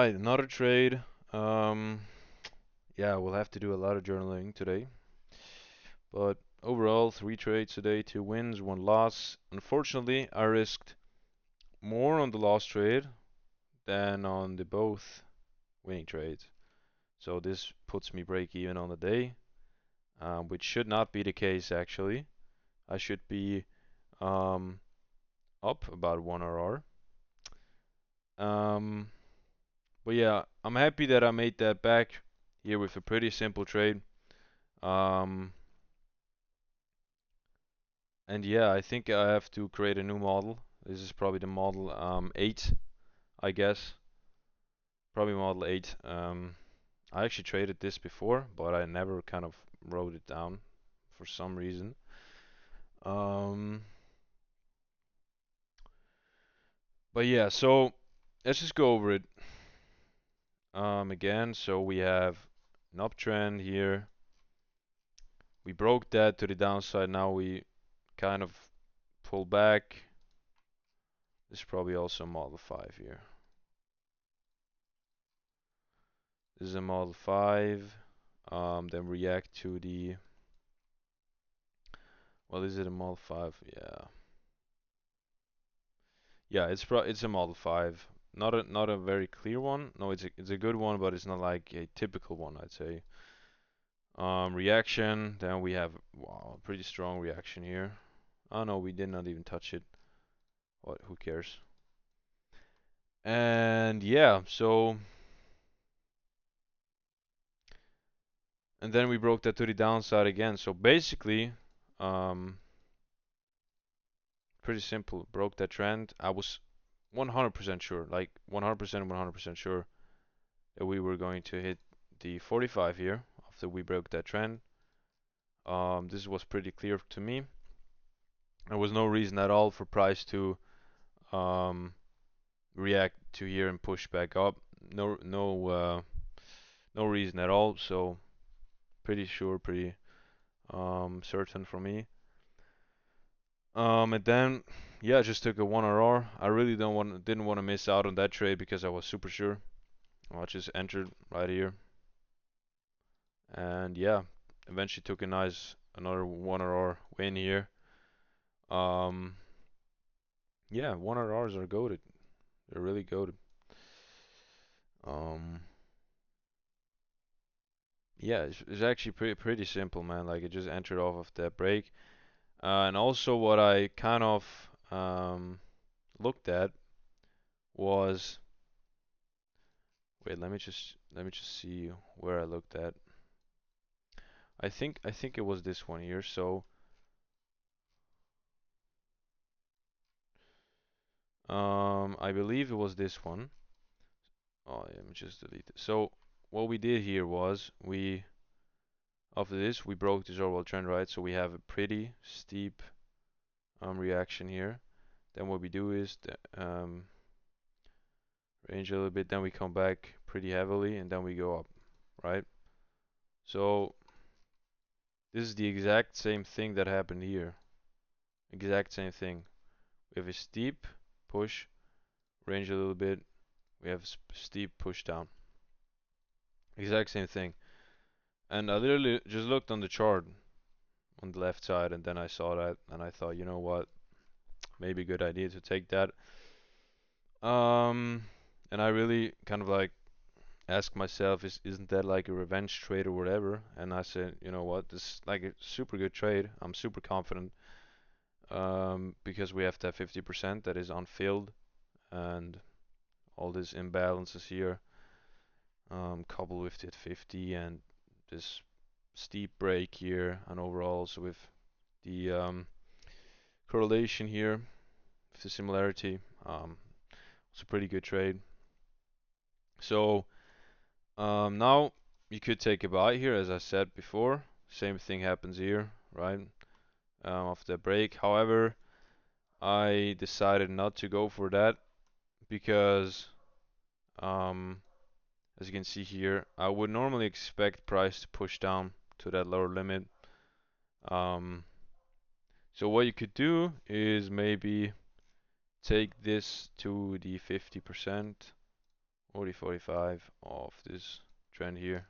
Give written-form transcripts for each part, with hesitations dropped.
Alright, another trade. Um, yeah, we'll have to do a lot of journaling today. But overall, three trades today, two wins, one loss. Unfortunately, I risked more on the loss trade than on the both winning trades. So this puts me break even on the day, which should not be the case actually. I should be um, up about 1 RR. Um, but yeah, I'm happy that I made that back here with a pretty simple trade. Um, And yeah, I think I have to create a new model. This is probably the model 8, I guess. Probably model 8. I actually traded this before, but I never kind of wrote it down for some reason. Um, but yeah, so let's just go over it again. So we have an uptrend here. We broke that to the downside. Now we kind of pull back. This is probably also model 5 here. This is a model 5. Then react to the, well, is it a model 5? Yeah. Yeah, it's a model 5. Not a very clear one. No, it's a good one, but it's not like a typical one, I'd say. Reaction, then we have, wow, pretty strong reaction here. Oh no, we did not even touch it. What, who cares? And yeah, so, and then we broke that to the downside again. So basically, um pretty simple. Broke that trend. I was 100% sure, like 100%, 100% sure that we were going to hit the 45 here after we broke that trend. This was pretty clear to me. There was no reason at all for price to um, react to here and push back up. No reason at all. So pretty sure, pretty certain for me. And then yeah, I just took a 1 RR. I really didn't want to miss out on that trade because I was super sure. I just entered right here, and yeah, eventually took a nice another 1 RR win here. Um, yeah, 1 RRs are goated. They're really goated. Um, yeah, it's actually pretty simple, man. Like it just entered off of that break. And also what I kind of looked at was, wait, let me just see where I looked at. I think it was this one here. So I believe it was this one. Oh, yeah, let me just delete it. So what we did here was after this we broke this overall trend, right? So we have a pretty steep reaction here. Then what we do is range a little bit, then we come back pretty heavily, and then we go up, right? So this is the exact same thing that happened here. Exact same thing. We have a steep push, range a little bit. We have steep push down. Exact same thing. And I literally just looked on the chart on the left side, and then I saw that, and I thought, you know what, maybe a good idea to take that. Um, and I really kind of like asked myself, isn't that like a revenge trade or whatever? And I said, you know what, this is like a super good trade. I'm super confident, because we have that 50% that is unfilled, and all these imbalances here, coupled with that 50 and this steep break here, and overall also with the correlation here, with the similarity, it's a pretty good trade. So now you could take a buy here, as I said before. Same thing happens here, right? After the break. However, I decided not to go for that because, um, as you can see here, I would normally expect price to push down to that lower limit. Um, so what you could do is maybe take this to the 50% 40, 45 of this trend here.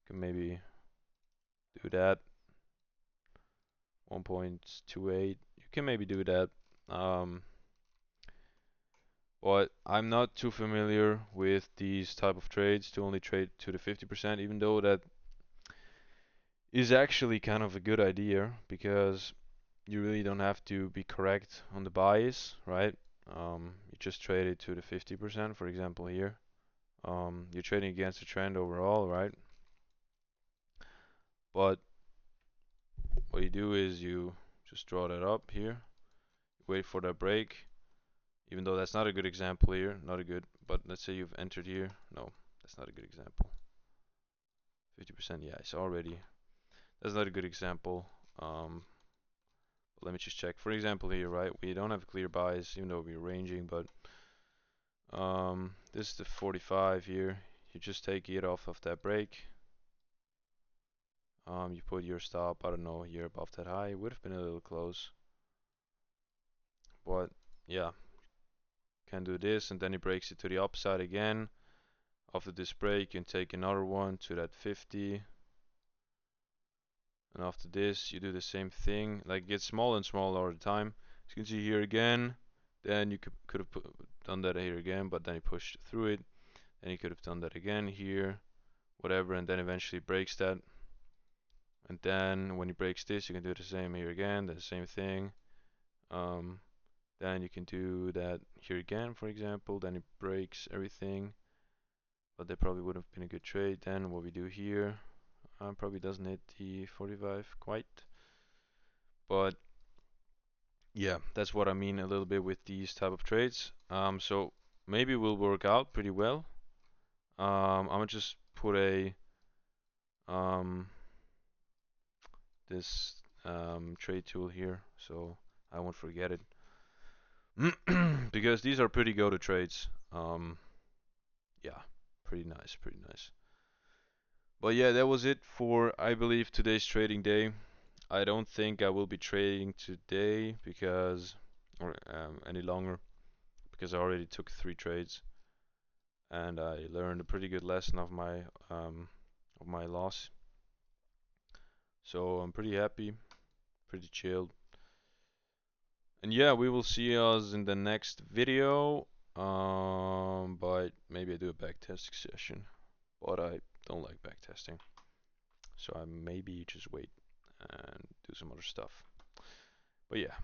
Can maybe do that. 1.28. You can maybe do that. Um, but I'm not too familiar with these type of trades to only trade to the 50%, even though that is actually kind of a good idea because you really don't have to be correct on the buys, right? You just trade it to the 50%, for example, here. You're trading against the trend overall, right? But what you do is you just draw that up here, wait for that break, even though that's not a good example here, not a good, but let's say you've entered here. No, that's not a good example. 50%, yeah, it's already, that's not a good example. Let me just check. For example here, right, we don't have clear buys, even though we're ranging, but this is the 45 here. You just take it off of that break. You put your stop, I don't know, here above that high. It would have been a little close. But yeah, can do this, and then he breaks it to the upside again. After this break, you can take another one to that 50. And after this, you do the same thing. Like, it gets smaller and smaller all the time. As you can see here again, then you could have done that here again, but then he pushed through it. And you could have done that again here, whatever, and then eventually breaks that. And then when he breaks this, you can do the same here again, the same thing. Then you can do that here again, for example. Then it breaks everything, but that probably would have been a good trade. Then what we do here probably doesn't hit the 45 quite, but yeah, that's what I mean a little bit with these type of trades. So maybe will work out pretty well. I'm gonna just put a um, this trade tool here, so I won't forget it. Because these are pretty go-to trades. Yeah, pretty nice, pretty nice. But yeah, that was it for, I believe, today's trading day. I don't think I will be trading today because, or any longer, because I already took 3 trades and I learned a pretty good lesson of my loss. So I'm pretty happy, pretty chilled. And yeah, we will see us in the next video. But maybe I do a backtesting session. But I don't like backtesting. So I maybe just wait and do some other stuff. But yeah.